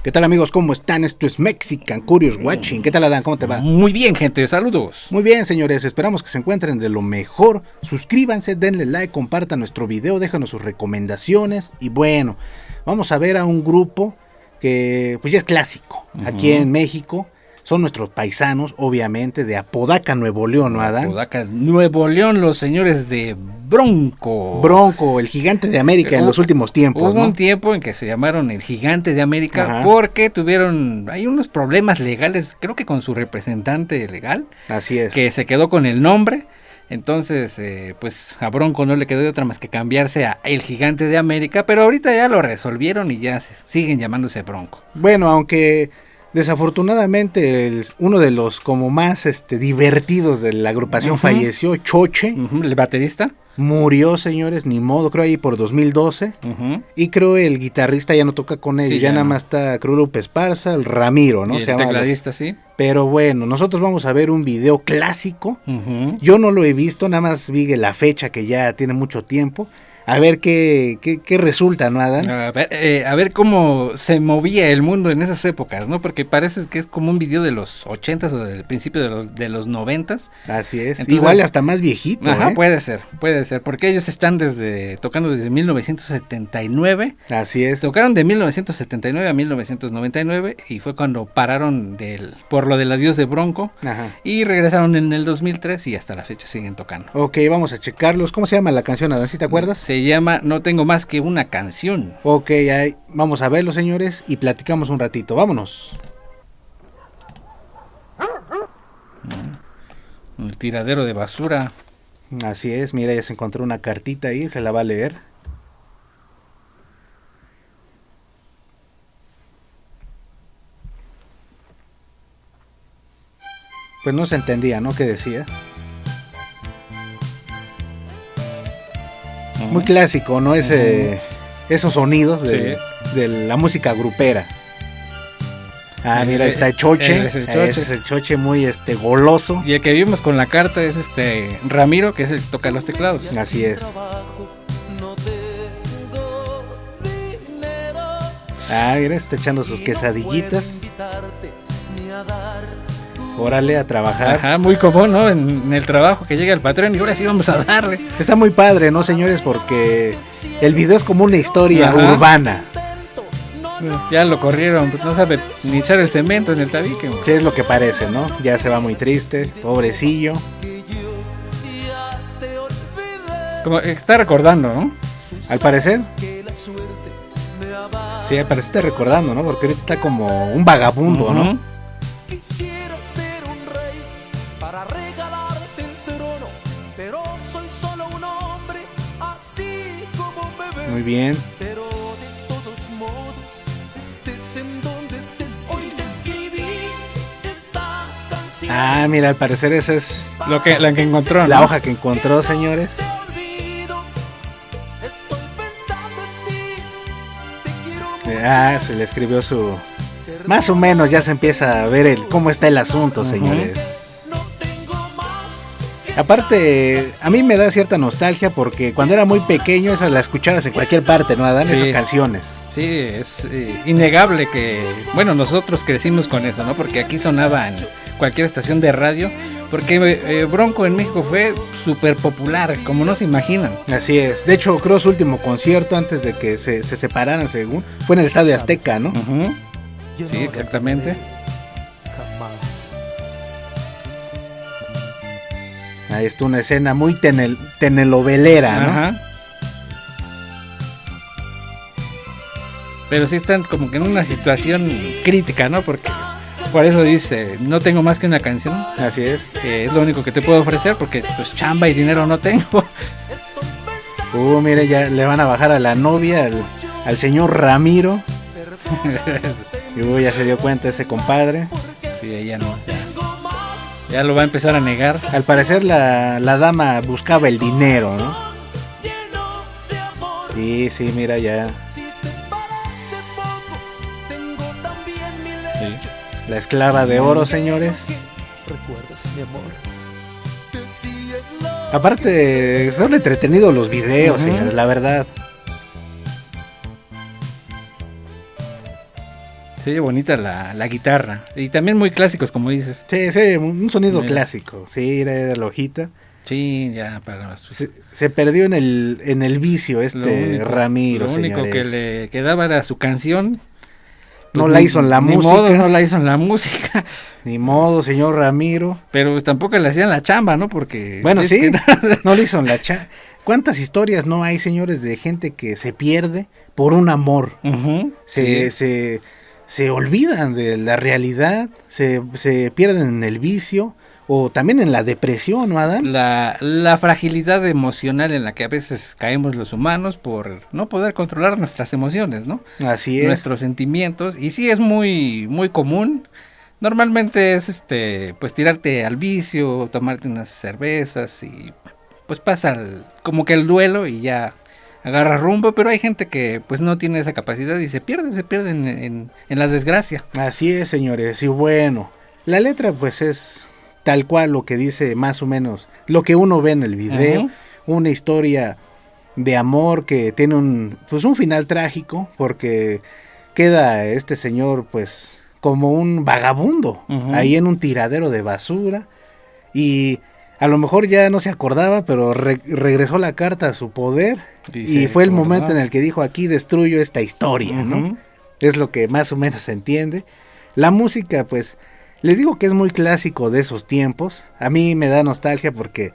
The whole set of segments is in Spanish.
¿Qué tal, amigos? ¿Cómo están? Esto es Mexican Curious Watching. ¿Qué tal, Adán? ¿Cómo te va? Muy bien, gente, saludos. Muy bien, señores, esperamos que se encuentren de lo mejor. Suscríbanse, denle like, compartan nuestro video, déjanos sus recomendaciones. Y bueno, vamos a ver a un grupo que pues ya es clásico aquí en México. Son nuestros paisanos, obviamente, de Apodaca, Nuevo León, ¿no, Adán? Apodaca, Nuevo León, los señores de Bronco. Bronco, el gigante de América en los últimos tiempos, Hubo ¿no? un tiempo en que se llamaron el gigante de América. Ajá. Porque tuvieron, hay unos problemas legales, creo que con su representante legal. Así es. Que se quedó con el nombre. Entonces, pues a Bronco no le quedó de otra más que cambiarse a el gigante de América. Pero ahorita ya lo resolvieron y ya siguen llamándose Bronco. Bueno, aunque desafortunadamente uno de los como más divertidos de la agrupación falleció, Choche. El baterista. Murió, señores, ni modo, creo ahí por 2012. Y creo el guitarrista ya no toca con ellos, Sí, ya ya nada no. más está Cruz Lupe Esparza, el Ramiro, ¿no? Y el tecladista, sí. Pero bueno, nosotros vamos a ver un video clásico. Yo no lo he visto, nada más vi la fecha que ya tiene mucho tiempo. A ver qué resulta, ¿no, Adán? A ver cómo se movía el mundo en esas épocas, ¿no? Porque parece que es como un video de los 80s o del principio de los 90s. Así es. Entonces, igual hasta más viejito. Ajá, puede ser, porque ellos están tocando desde 1979. Así es. Tocaron de 1979 a 1999 y fue cuando pararon por lo del adiós de Bronco. Ajá. Y regresaron en el 2003 y hasta la fecha siguen tocando. Ok, vamos a checarlos. ¿Cómo se llama la canción, Adán? ¿Sí te acuerdas? Se llama No tengo más que una canción. Ok, ahí vamos a verlo, señores, y platicamos un ratito. Vámonos. El tiradero de basura. Así es, mira, ya se encontró una cartita ahí, se la va a leer. Pues no se entendía, ¿no? ¿Qué decía? Muy clásico, ¿no? Esos sonidos de la música grupera. Ah, mira, ahí está el Choche. Es el Choche. Ese es el Choche muy goloso. Y el que vimos con la carta es Ramiro, que es el que toca los teclados. Así es. Ah, mira, está echando sus quesadillitas. Órale, a trabajar. Ajá, muy común, ¿no? En el trabajo que llega el patrón y ahora sí vamos a darle. Está muy padre, ¿no, señores? Porque el video es como una historia Ajá. urbana. Ya lo corrieron, pues no sabe ni echar el cemento en el tabique. Sí, es lo que parece, ¿no? Ya se va muy triste, pobrecillo. Como está recordando, ¿no? Al parecer. Sí, al parecer está recordando, ¿no? Porque ahorita está como un vagabundo, ¿no? Quisiera ser un rey para regalarte el trono, pero soy solo un hombre, así como un bebé. Muy bien. Pero de todos modos, estés en donde estés, hoy te escribí esta canción. Ah, mira, al parecer esa es La que encontró, ¿no? la hoja que encontró, señores. Te olvido, estoy pensando en ti, te quiero mucho. Ah, se le escribió su... Más o menos ya se empieza a ver cómo está el asunto, señores. No tengo más que Aparte, a mí me da cierta nostalgia porque cuando era muy pequeño esas las escuchabas en cualquier parte, ¿no, Adán? Sí. Esas canciones. Sí, es innegable que, bueno, nosotros crecimos con eso, ¿no? Porque aquí sonaba en cualquier estación de radio, porque Bronco en México fue súper popular, como no se imaginan. Así es. De hecho, creo su último concierto antes de que se separaran, según, fue en el Estadio Azteca, ¿no? Ujú. yo Sí, no exactamente. jamás. Ahí está una escena muy telenovelera, ¿no? Ajá. Pero sí están como que en una situación crítica, ¿no? Porque por eso dice, no tengo más que una canción. Así es. Es lo único que te puedo ofrecer porque pues chamba y dinero no tengo. Mire, ya le van a bajar a la novia, al señor Ramiro. Y ya se dio cuenta ese compadre. Sí, ella no, ya lo va a empezar a negar. Al parecer la dama buscaba el dinero, ¿no? Sí, sí, mira ya. Sí. La esclava de oro, señores. ¿Recuerdas, mi amor? Aparte, son entretenidos los videos, Ujú. señores, la verdad. Sí, bonita la guitarra. Y también muy clásicos, como dices. Sí, sí, un sonido Mira. clásico. Sí, era la hojita. Sí, ya para las... Se perdió en el vicio Ramiro, Lo único que señores. le quedaba era su canción. No la hizo en la ni música. modo, no la hizo en la música. Ni modo, señor Ramiro. Pero pues tampoco le hacían la chamba, ¿no? Porque... Bueno, es sí, que no le hizo en la ¿Cuántas historias no hay, señores, de gente que se pierde por un amor? Ujú, Se, sí. se olvidan de la realidad, se pierden en el vicio o también en la depresión, ¿no, Adán? La fragilidad emocional en la que a veces caemos los humanos por no poder controlar nuestras emociones, ¿no? Así es. Nuestros sentimientos. Y sí, es muy, muy común. Normalmente es pues tirarte al vicio, tomarte unas cervezas y pues pasa como que el duelo y ya agarra rumbo, pero hay gente que pues no tiene esa capacidad y se pierde en la desgracia. Así es, señores. Y bueno, la letra pues es tal cual lo que dice más o menos lo que uno ve en el video. Ujú. Una historia de amor que tiene un final trágico porque queda este señor pues como un vagabundo Ujú. ahí en un tiradero de basura y a lo mejor ya no se acordaba, pero regresó la carta a su poder y fue el momento en el que dijo aquí destruyo esta historia, ¿no? Ujú. Es lo que más o menos se entiende. La música pues les digo que es muy clásico de esos tiempos. A mí me da nostalgia porque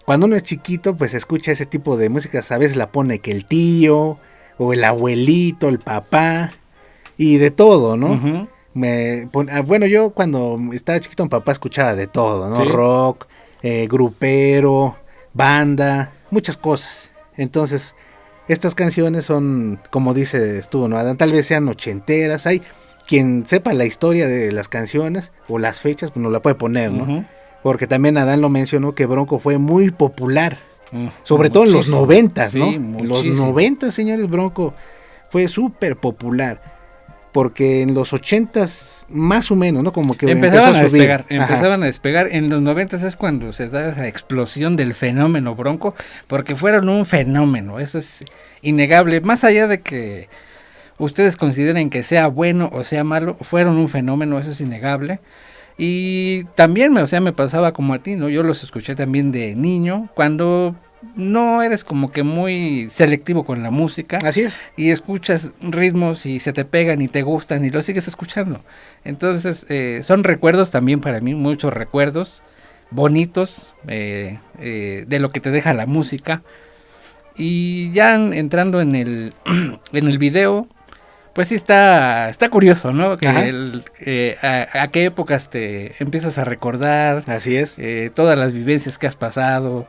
cuando uno es chiquito, pues escucha ese tipo de música. A veces la pone que el tío, o el abuelito, el papá, y de todo, ¿no? Ujú. Bueno, yo cuando estaba chiquito, mi papá escuchaba de todo, ¿no? Sí. Rock, grupero, banda, muchas cosas. Entonces, estas canciones son, como dices tú, ¿no, Adán? Tal vez sean ochenteras. Hay quien sepa la historia de las canciones o las fechas, pues nos la puede poner, ¿no? Ujú. Porque también Adán lo mencionó que Bronco fue muy popular, sobre todo en los Muchísimo. 90s, ¿no? Sí, En los muchísimo. 90, señores, Bronco fue súper popular. Porque en los 80s, más o menos, ¿no? Como que Empezaban empezó a subir. despegar, Ajá. empezaban a despegar. En los 90 es cuando se da esa explosión del fenómeno Bronco, porque fueron un fenómeno, eso es innegable. Más allá de que ustedes consideren que sea bueno o sea malo, fueron un fenómeno, eso es innegable. Y también, o sea, me pasaba como a ti, ¿no? Yo los escuché también de niño, cuando no eres como que muy selectivo con la música. Así es. Y escuchas ritmos y se te pegan y te gustan y lo sigues escuchando. Entonces son recuerdos también para mí, muchos recuerdos bonitos de lo que te deja la música. Y ya entrando en el video, pues sí está curioso, ¿no? Que a qué épocas te empiezas a recordar, Así es. todas las vivencias que has pasado.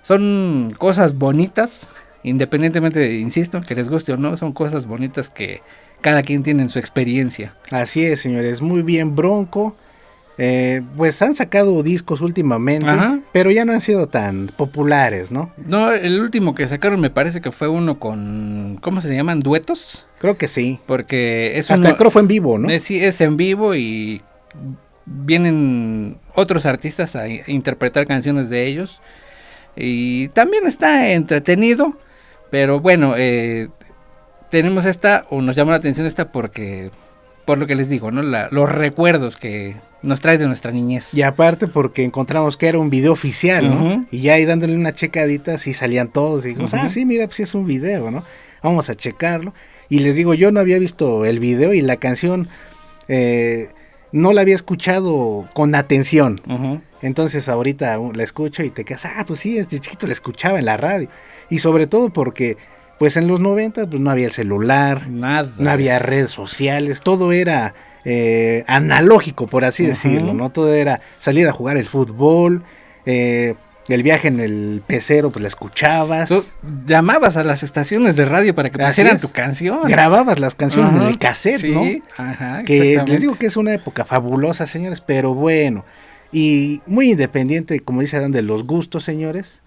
Son cosas bonitas, independientemente, insisto, que les guste o no, son cosas bonitas que cada quien tiene en su experiencia. Así es, señores. Muy bien, Bronco. Pues han sacado discos últimamente, Ajá. pero ya no han sido tan populares, ¿no? No, el último que sacaron me parece que fue uno con, ¿cómo se le llaman? ¿Duetos? Creo que sí. Porque es Hasta uno, creo fue en vivo, ¿no? sí, es en vivo y vienen otros artistas a interpretar canciones de ellos. Y también está entretenido, pero bueno, tenemos esta, o nos llama la atención esta porque, por lo que les digo, ¿no? Los recuerdos que nos trae de nuestra niñez. Y aparte porque encontramos que era un video oficial, ¿no? Ujú. Y ya ahí dándole una checadita, sí salían todos. Y dijimos, Ujú. sí, mira, pues sí es un video, ¿no? Vamos a checarlo. Y les digo, yo no había visto el video y la canción no la había escuchado con atención. Ujú. Entonces ahorita la escucho y te quedas, pues sí, desde chiquito la escuchaba en la radio. Y sobre todo porque, pues en los 90 pues no había el celular, Nada. no había redes sociales, todo era analógico, por así Ujú. decirlo, ¿no? Todo era salir a jugar el fútbol, el viaje en el pecero, pues la escuchabas. Tú llamabas a las estaciones de radio para que Así pusieran es. tu canción. Grababas las canciones en Ajá. el cassette, Sí, ¿no? ajá, Que exactamente. les digo que es una época fabulosa, señores, pero bueno, y muy independiente, como dice Adán, de los gustos, señores.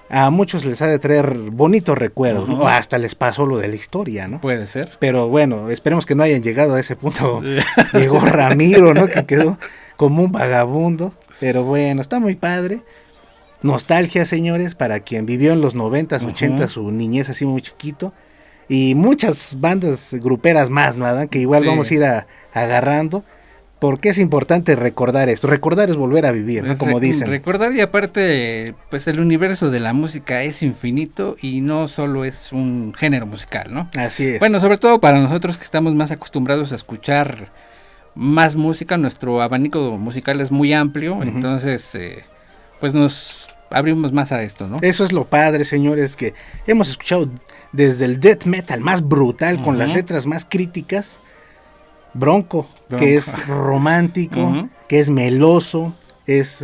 A muchos les ha de traer bonitos recuerdos, ¿no? Ujú. O hasta les pasó lo de la historia, ¿no? Puede ser. Pero bueno, esperemos que no hayan llegado a ese punto. Llegó Ramiro, ¿no? Que quedó como un vagabundo. Pero bueno, está muy padre. Nostalgia, señores, para quien vivió en los 90s, Ujú. 80s, su niñez así muy chiquito. y muchas bandas gruperas más, ¿no, Adán? Que igual Sí. vamos a ir agarrando, porque es importante recordar esto. Recordar es volver a vivir, ¿no? Como dicen. Recordar, y aparte, pues el universo de la música es infinito y no solo es un género musical, ¿no? Así es. Bueno, sobre todo para nosotros que estamos más acostumbrados a escuchar más música, nuestro abanico musical es muy amplio, entonces pues nos abrimos más a esto, ¿no? Eso es lo padre, señores, que hemos escuchado desde el death metal más brutal, con las letras más críticas, Bronco, que es romántico, que es meloso, es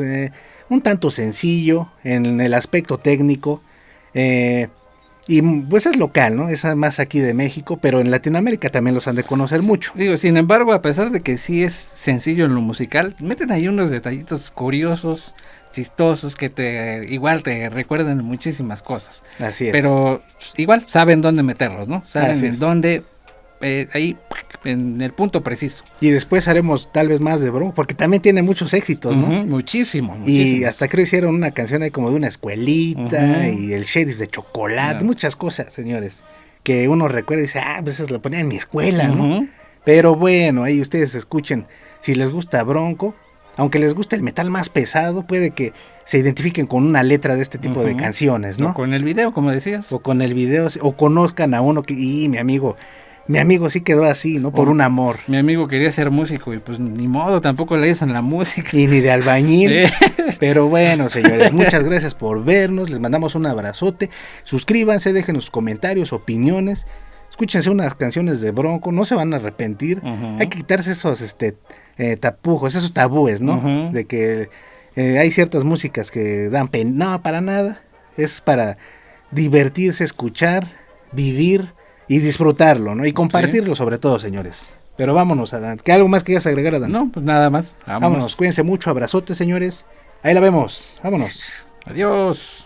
un tanto sencillo en el aspecto técnico, y pues es local, ¿no? Es más aquí de México, pero en Latinoamérica también los han de conocer mucho. Digo, sin embargo, a pesar de que sí es sencillo en lo musical, meten ahí unos detallitos curiosos, chistosos, que igual te recuerdan muchísimas cosas. Así es. Pero igual saben dónde meterlos, ¿no? Saben Así en es. dónde, ahí, en el punto preciso. Y después haremos tal vez más de Bronco, porque también tiene muchos éxitos, ¿no? Muchísimo. Y hasta creo hicieron una canción ahí como de una escuelita, y el sheriff de chocolate, Claro. muchas cosas, señores, que uno recuerda y dice, pues eso lo ponía en mi escuela, ¿no? Pero bueno, ahí ustedes escuchen, si les gusta Bronco, aunque les guste el metal más pesado, puede que se identifiquen con una letra de este tipo de canciones, ¿no? O con el video, como decías. O con el video, o conozcan a uno que, mi amigo sí quedó así, ¿no? Por un amor. Mi amigo quería ser músico y pues ni modo, tampoco le hizo en la música. Y ni de albañil. Sí. Pero bueno, señores, muchas gracias por vernos. Les mandamos un abrazote. Suscríbanse, dejen sus comentarios, opiniones. Escúchense unas canciones de Bronco, no se van a arrepentir. Hay que quitarse esos tapujos, esos tabúes, ¿no? De que hay ciertas músicas que dan pena. No, para nada. Es para divertirse, escuchar, vivir y disfrutarlo, ¿no? Y compartirlo sobre todo, señores. Pero vámonos, Adán. ¿Qué algo más quieras agregar, Adán? No, pues nada más. Vámonos, cuídense mucho, abrazotes, señores. Ahí la vemos, vámonos. Adiós.